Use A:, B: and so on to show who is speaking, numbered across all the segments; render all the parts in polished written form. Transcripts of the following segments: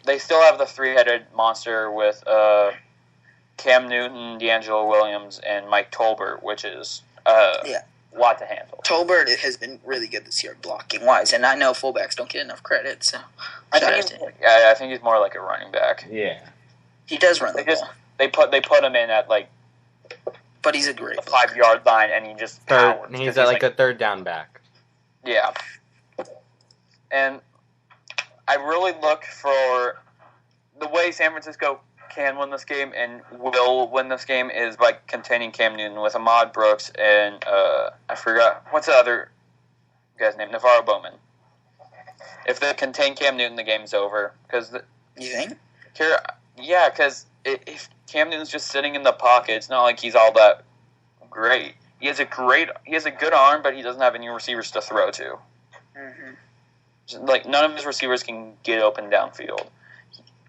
A: they still have the three-headed monster with Cam Newton, D'Angelo Williams, and Mike Tolbert, which is a lot to handle.
B: Tolbert has been really good this year blocking-wise, and I know fullbacks don't get enough credit, so
A: I think he's more like a running back.
C: Yeah.
B: He does run the ball.
A: They put him in at, like,
B: but he's a great
A: 5-yard line, and he just powers.
C: He's like a third down back.
A: Yeah. And I really look for the way San Francisco can win this game and will win this game is by containing Cam Newton with Ahmad Brooks and I forgot what's the other guy's name, Navarro Bowman. If they contain Cam Newton, the game's over.
B: You think?
A: Yeah, because if Cam Newton's just sitting in the pocket, it's not like he's all that great. He has a good arm, but he doesn't have any receivers to throw to. Mm-hmm. Like none of his receivers can get open downfield.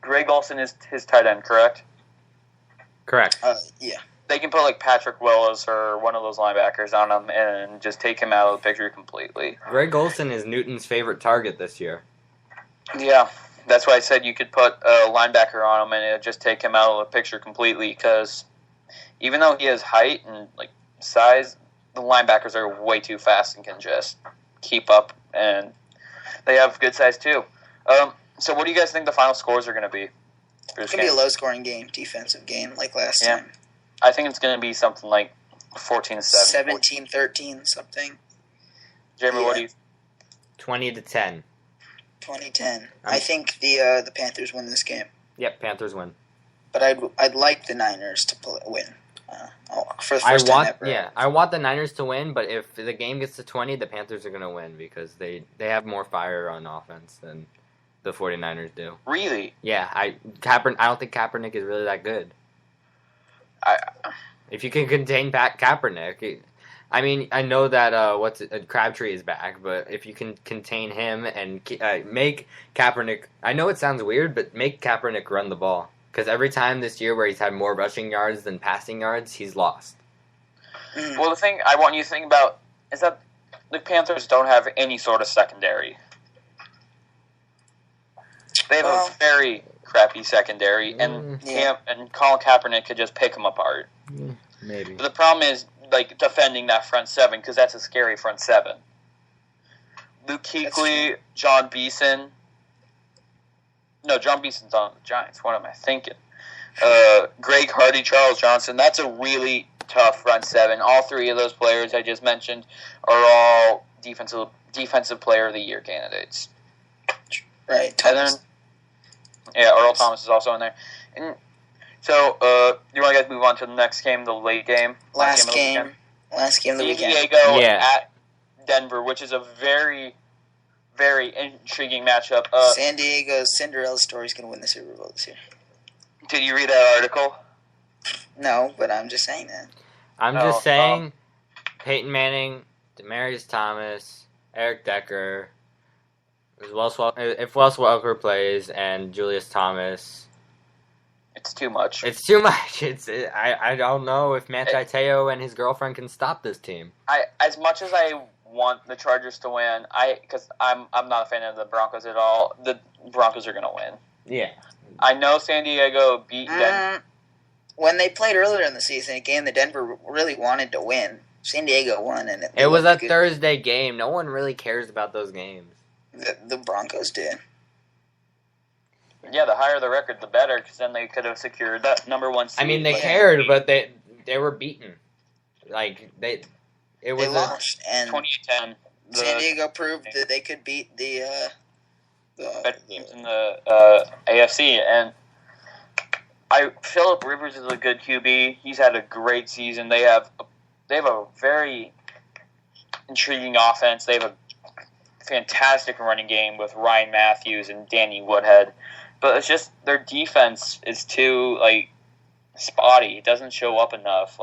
A: Greg Olsen is his tight end, correct?
C: Correct.
B: Yeah.
A: They can put like Patrick Willis or one of those linebackers on him and just take him out of the picture completely.
C: Greg Olsen is Newton's favorite target this year.
A: Yeah, that's why I said you could put a linebacker on him and it would just take him out of the picture completely because even though he has height and like size, the linebackers are way too fast and can just keep up, and they have good size too. So what do you guys think the final scores are going to be?
B: It's going to be a low-scoring game, defensive game, like last time.
A: I think it's going to be something like 14-7.
B: 17-13, something.
A: Jeremy, what do you...
C: 20-10.
B: 20-10. I think the Panthers win this game.
C: Yep, Panthers win.
B: But I'd like the Niners to win. For the first time ever.
C: Yeah, I want the Niners to win, but if the game gets to 20, the Panthers are going to win because they have more fire on offense than the 49ers do.
A: Really?
C: Yeah, I don't think Kaepernick is really that good. If you can contain Kaepernick, I mean, I know that Crabtree is back, but if you can contain him and make Kaepernick, I know it sounds weird, but make Kaepernick run the ball. Because every time this year where he's had more rushing yards than passing yards, he's lost.
A: Well, the thing I want you to think about is that the Panthers don't have any sort of secondary. They have a very crappy secondary, and Colin Kaepernick could just pick them apart.
C: Maybe.
A: But the problem is like defending that front seven because that's a scary front seven. Luke Kuechly, John Beeson. No, John Beeson's on the Giants. What am I thinking? Greg Hardy, Charles Johnson. That's a really tough front seven. All three of those players I just mentioned are all defensive player of the year candidates.
B: Right.
A: And then, Earl Thomas is also in there. And so, you want to guys move on to the next game, the late game?
B: Last game of the weekend.
A: San Diego at Denver, which is a very, very intriguing matchup.
B: San Diego's Cinderella story is going to win the Super Bowl this year.
A: Did you read that article?
B: No, but I'm just saying that.
C: I'm just saying Peyton Manning, Demaryius Thomas, Eric Decker, if Wes Welker plays, and Julius Thomas.
A: It's too much.
C: It's too much. I don't know if Manti Te'o and his girlfriend can stop this team.
A: As much as I want the Chargers to win, because I'm not a fan of the Broncos at all. The Broncos are going to win.
C: Yeah.
A: I know San Diego beat Denver.
B: When they played earlier in the season, a game that Denver really wanted to win, San Diego won, and
C: it was a Thursday game. No one really cares about those games.
B: The Broncos did.
A: Yeah, the higher the record, the better, because then they could have secured that number one seed.
C: I mean, they cared, but they were beaten. Like they
B: lost, and
A: 2010.
B: San Diego proved that they could beat the
A: better teams in the AFC. And Phillip Rivers is a good QB. He's had a great season. They have a very intriguing offense. They have a fantastic running game with Ryan Matthews and Danny Woodhead. But it's just their defense is too spotty. It doesn't show up enough.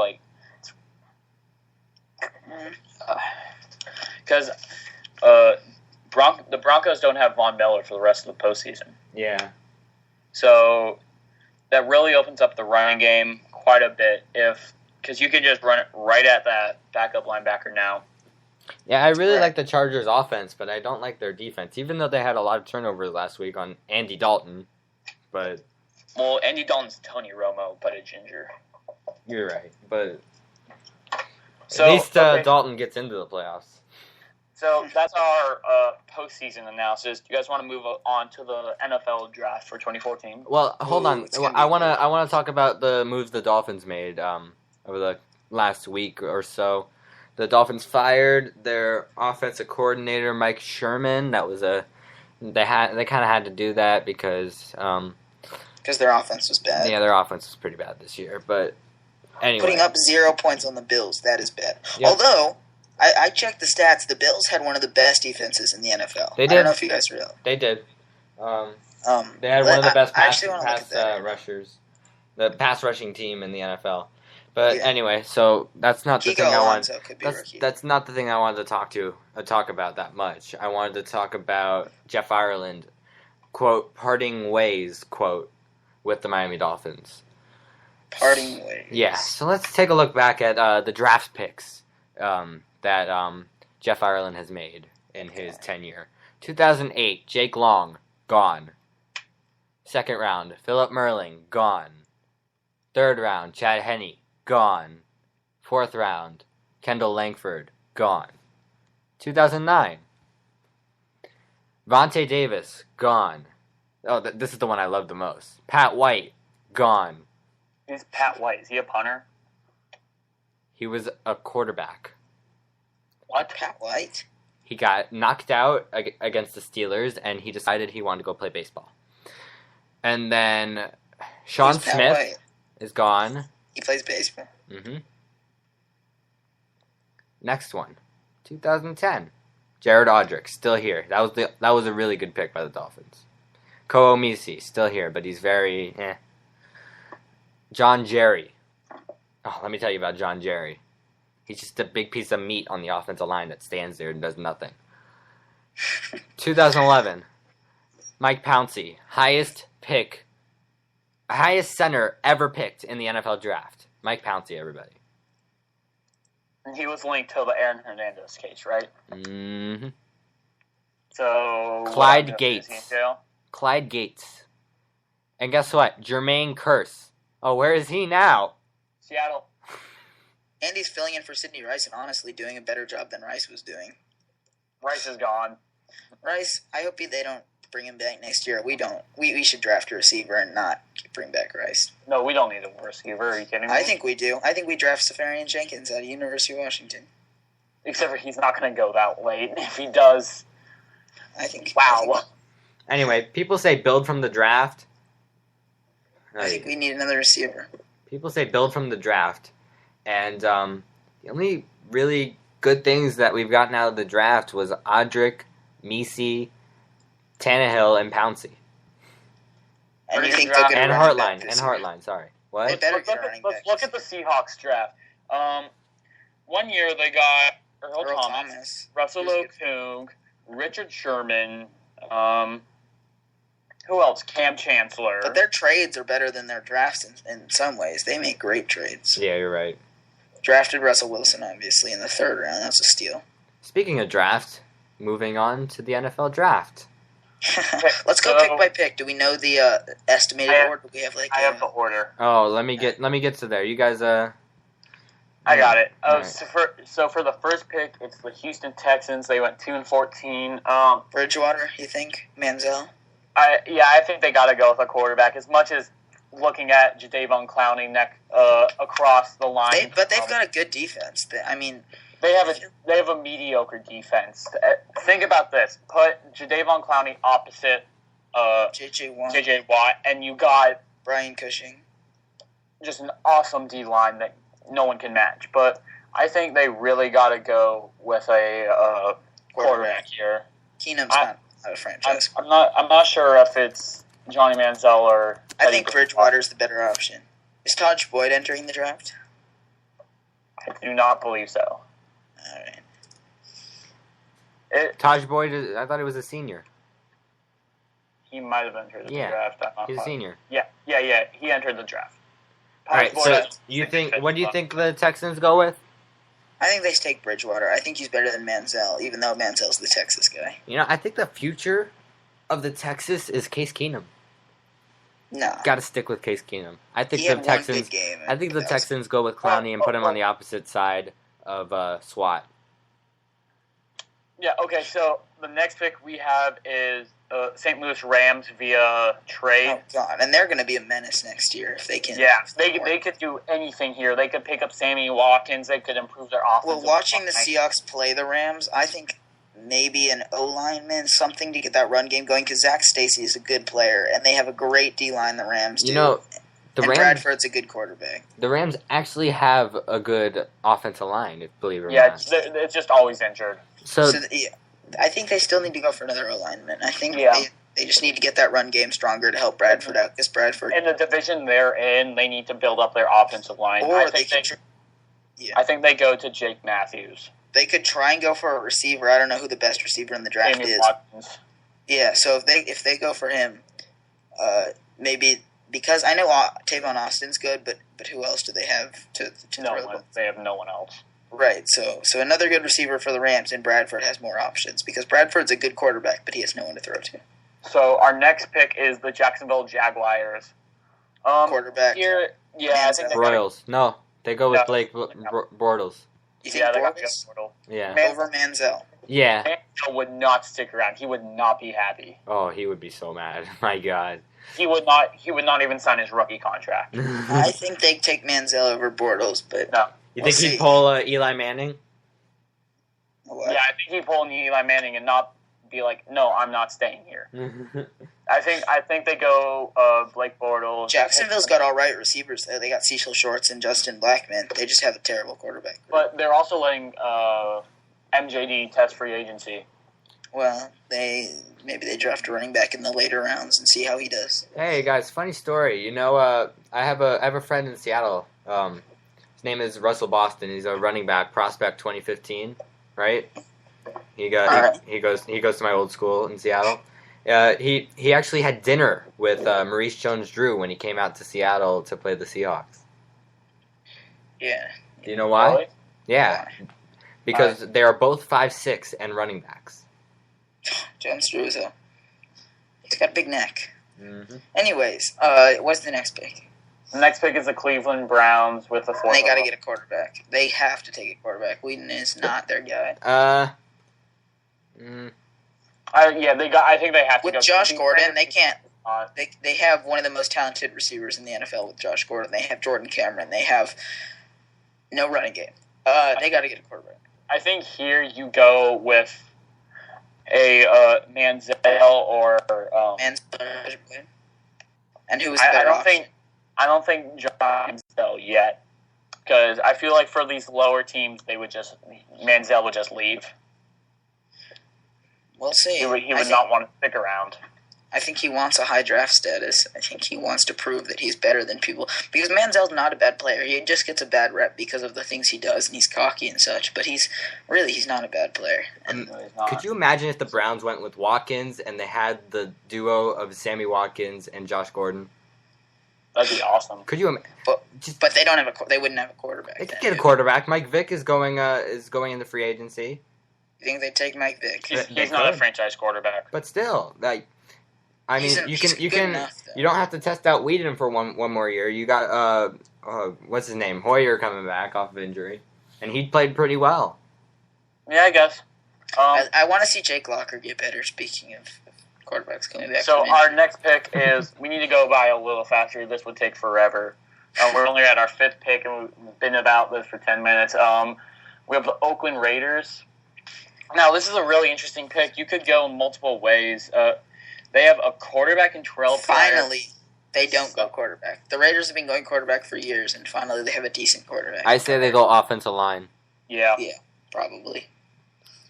A: Because the Broncos don't have Von Miller for the rest of the postseason.
C: Yeah.
A: So that really opens up the running game quite a bit because you can just run it right at that backup linebacker now.
C: Yeah, I really like the Chargers' offense, but I don't like their defense. Even though they had a lot of turnovers last week on Andy Dalton. but
A: Well, Andy Dalton's Tony Romo, but a ginger.
C: you're right. But
A: So,
C: at least
A: okay.
C: Dalton gets into the playoffs.
A: So that's our postseason analysis. Do you guys want to move on to the NFL draft for 2014?
C: Well, hold on.
B: it's gonna be
C: I wanna
B: good.
C: I wanna talk about the moves the Dolphins made over the last week or so. The Dolphins fired their offensive coordinator Mike Sherman. That was they kind of had to do that because
B: their offense was bad.
C: their offense was pretty bad this year. But anyway,
B: Putting up 0 points on the Bills, that is bad.
C: Yep.
B: Although, I checked the stats, the Bills had one of the best defenses in the NFL.
C: They
B: I
C: did.
B: don't know if you guys realize.
C: they did. They had one of the best
B: I actually wanna look
C: pass
B: at that.
C: rushers, the pass rushing team in the NFL. But
B: Yeah.
C: anyway, so that's not the
B: Kiko
C: thing I wanted.
B: Alonso could be
C: That's,
B: rookie.
C: that's not the thing I wanted to talk about that much. I wanted to talk about Jeff Ireland, quote, parting ways, quote, with the Miami Dolphins.
B: Parting ways.
C: Yeah, so let's take a look back at the draft picks that Jeff Ireland has made in his tenure. 2008, Jake Long, gone. Second round, Philip Merling, gone. Third round, Chad Henne, gone. Fourth round, Kendall Langford, gone. 2009, Vontae Davis, gone. Oh, this is the one I love the most. Pat White, gone.
A: Who's Pat White? Is he a punter?
C: He was a quarterback.
A: What?
B: Pat White?
C: He got knocked out against the Steelers, and he decided he wanted to go play baseball. And then Sean
B: Who's Pat
C: Smith
B: White?
C: is gone.
B: He plays baseball.
C: Mm-hmm. Next one, 2010, Jared Odrick, still here. That was a really good pick by the Dolphins. Ko Omisi, still here, but he's very John Jerry. Oh, let me tell you about John Jerry. He's just a big piece of meat on the offensive line that stands there and does nothing. 2011, Mike Pouncey, highest center ever picked in the NFL draft. Mike Pouncey, everybody.
A: And he was linked to the Aaron Hernandez case, right?
C: Mm-hmm.
A: So
C: Clyde
A: what,
C: Gates.
A: is he in jail?
C: Clyde Gates. And guess what? Jermaine Kearse. Oh, where is he now?
A: Seattle.
B: Andy's filling in for Sidney Rice and honestly doing a better job than Rice was doing.
A: Rice is gone.
B: Rice, I hope they don't bring him back next year. We don't. We should draft a receiver and not bring back Rice.
A: No, we don't need a receiver. Are you kidding me?
B: I think we do. I think we draft Safarian Jenkins out of University of Washington.
A: Except for he's not going to go that late. If he does,
B: I think.
A: wow.
C: Anyway, people say build from the draft.
B: I think we need another receiver.
C: People say build from the draft. And the only really good things that we've gotten out of the draft was Odrick, Misi, Tannehill, and Pouncey.
B: And you
A: Pretty
B: think
A: good
B: they'll
A: draft.
B: get a
C: And
B: running back
C: Hartline.
B: this
C: And
B: year?
C: Hartline, sorry.
B: They
C: What?
B: better
A: Let's
B: get
A: look,
B: a running
A: let's
B: back.
A: look at the Seahawks draft. 1 year they got Earl Thomas, Russell
B: He was
A: Okung, Richard Sherman. Who else? Cam Chancellor.
B: But their trades are better than their drafts in some ways. They make great trades.
C: Yeah, you're right.
B: Drafted Russell Wilson, obviously, in the third round. That's a steal.
C: Speaking of draft, moving on to the NFL draft.
B: Let's go pick by pick. Do we know the estimated order? Do we have
A: I have the order.
C: Oh, let me get to there. You guys,
A: I got it.
C: Alright.
A: So for the first pick, it's the Houston Texans. They went 2-14.
B: Bridgewater, you think? Manziel?
A: I think they got to go with a quarterback. As much as looking at Jadeveon Clowney across the line,
B: But they've got a good defense.
A: they have a mediocre defense. Think about this: put Jadeveon Clowney opposite
B: J.J. Watt,
A: J.J. Watt, and you got
B: Brian Cushing.
A: just an awesome D line that no one can match. But I think they really got to go with a quarterback here.
B: Keenum's not a franchise.
A: I'm not sure if it's Johnny Manziel or.
B: I think Bridgewater's the better option. Is Taj Boyd entering the draft?
A: I do not believe so.
B: All right.
C: Taj Boyd, I thought he was a senior.
A: He might have entered the
C: Yeah,
A: draft. I'm not
C: He's a
A: positive.
C: senior.
A: Yeah. He entered the draft.
C: All right, so
A: Boyd-
C: you think? What do you think the Texans go with?
B: I think they take Bridgewater. I think he's better than Manziel, even though Manziel's the Texas guy.
C: You know, I think the future of the Texas is Case Keenum.
B: No.
C: Got to stick with Case Keenum. I think
B: He
C: the
B: had
C: Texans.
B: one good game.
C: I think the
B: That was-
C: Texans go with Clowney and put him on the opposite side of SWAT.
A: Yeah, okay, so the next pick we have is St. Louis Rams via trade.
B: Oh, God. And they're going to be a menace next year if they can.
A: Yeah, they could do anything here. They could pick up Sammy Watkins. They could improve their offense.
B: Well, watching the Seahawks play the Rams, I think maybe an O-lineman, something to get that run game going, because Zach Stacy is a good player, and they have a great D-line, the Rams do.
C: You know, the
B: and
C: Rams.
B: Bradford's a good quarterback.
C: The Rams actually have a good offensive line, if believe it or
A: Yeah,
C: not.
A: it's just always injured.
C: So
B: Yeah, I think they still need to go for another O-lineman. I think
A: Yeah.
B: they just need to get that run game stronger to help Bradford out, because Bradford...
A: In the division they're in, they need to build up their offensive line.
B: Or
A: I
B: they
A: think
B: could...
A: I think they go to Jake Matthews.
B: They could try and go for a receiver. I don't know who the best receiver in the draft
A: Sammy
B: is.
A: Watkins.
B: Yeah, so if they go for him, maybe... Because I know Tavon Austin's good, but who else do they have to
A: No
B: throw the
A: one.
B: ball?
A: They have no one else.
B: Right, so another good receiver for the Rams, and Bradford has more options, because Bradford's a good quarterback, but he has no one to throw to.
A: So our next pick is the Jacksonville Jaguars.
B: Quarterback.
A: Here, yeah, I think they
C: Royals. No, they go with
A: No.
C: Blake Bortles.
B: You think
A: Yeah, they got
B: Bortles?
A: Portal.
C: Yeah.
B: Over Manziel?
C: Yeah.
A: Manziel would not stick around. He would not be happy.
C: Oh, he would be so mad. My God.
A: He would not. He would not even sign his rookie contract.
B: I think they take Manziel over Bortles, but...
A: No.
C: You
B: We'll
C: think he'd
B: see.
C: pull Eli Manning?
B: What?
A: Yeah, I think he'd pull an Eli Manning and not be like, "No, I'm not staying here." I think they go Blake Bortles.
B: Jacksonville's got all right receivers there. They got Cecil Shorts and Justin Blackman. They just have a terrible quarterback.
A: But they're also letting MJD test free agency.
B: Well, maybe they draft a running back in the later rounds and see how he does.
C: Hey guys, funny story. You know, I have a friend in Seattle. His name is Russell Boston. He's a running back prospect 2015, right? He goes to my old school in Seattle. He actually had dinner with Maurice Jones-Drew when he came out to Seattle to play the Seahawks.
B: Yeah.
C: Do you know why?
A: Really?
C: Yeah, because they are both 5'6" and running backs.
B: Jones Drew is he's got a big neck.
C: Mm-hmm.
B: Anyways, what's the next pick?
A: The next pick is the Cleveland Browns with the fourth.
B: They got to get a quarterback. They have to take a quarterback. Whedon is not their guy.
A: I think they have to
B: With
A: go
B: Josh
A: to
B: Gordon, they can't.
A: Uh,
B: They have one of the most talented receivers in the NFL with Josh Gordon. They have Jordan Cameron. They have no running game. They got to get a quarterback.
A: I think here you go with a Manziel or
B: And who is the
A: I
B: better
A: don't
B: option?
A: think I don't think John Manziel yet, because I feel like for these lower teams Manziel would just leave.
B: We'll see.
A: He would
B: I think-
A: not want to stick around.
B: I think he wants a high draft status. I think he wants to prove that he's better than people. Because Manziel's not a bad player. He just gets a bad rep because of the things he does, and he's cocky and such. But he's not a bad player. And
A: No, he's not.
C: Could you imagine if the Browns went with Watkins and they had the duo of Sammy Watkins and Josh Gordon?
A: That'd be awesome.
C: Could you?
B: but they don't have they wouldn't have a quarterback.
C: They could
B: then,
C: get a
B: do
C: quarterback. Mike Vick is going into free agency,
B: You think they take Mike Vick?
A: He's not a franchise quarterback.
C: but still, like, I mean,
B: He's
C: you
B: good
C: can
B: enough, though.
C: you don't have to test out Whedon for one more year. You got what's his name, Hoyer coming back off of injury, and he played pretty well.
A: Yeah, I guess.
B: I want to see Jake Locker get better. Speaking of quarterbacks coming back.
A: So
B: from
A: our
B: injury.
A: next pick is, we need to go by a little faster. This would take forever. We're only at our fifth pick, and we've been about this for 10 minutes. We have the Oakland Raiders. Now, this is a really interesting pick. You could go multiple ways. They have a quarterback in Terrell Pryor.
B: Finally, they don't go quarterback. The Raiders have been going quarterback for years, and finally they have a decent quarterback.
C: I say they go offensive line,
A: Yeah.
B: Probably.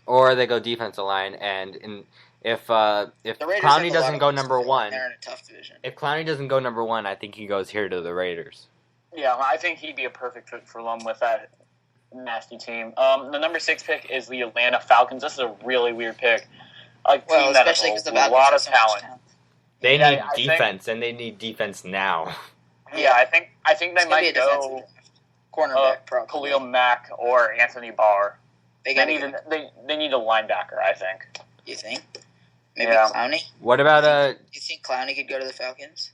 C: or they go defensive line, and if
B: The Raiders have
C: Clowney
B: a
C: doesn't
B: lot
C: go
B: of
C: number
B: pieces,
C: one,
B: They're in a tough division.
C: if Clowney doesn't go number one, I think he goes here to the Raiders.
A: Yeah, I think he'd be a perfect fit for them with that nasty team. The number 6 pick is the Atlanta Falcons. This is a really weird pick. A team
B: Well,
A: that
B: especially
A: has
B: because the
A: a
B: Falcons
A: lot
B: have
A: of
B: so much
A: talent.
C: They
A: Yeah,
C: need
A: I think-
C: defense, and they need defense now.
A: Yeah, I think they
B: It's gonna be
A: might
B: a defensive
A: go
B: draft. Cornerback, probably.
A: Khalil Mack or Anthony Barr.
B: They
A: They
B: got
A: need they need a linebacker, I think.
B: You think? Maybe
A: Yeah.
B: Clowney?
C: What about
B: You think Clowney could go to the Falcons?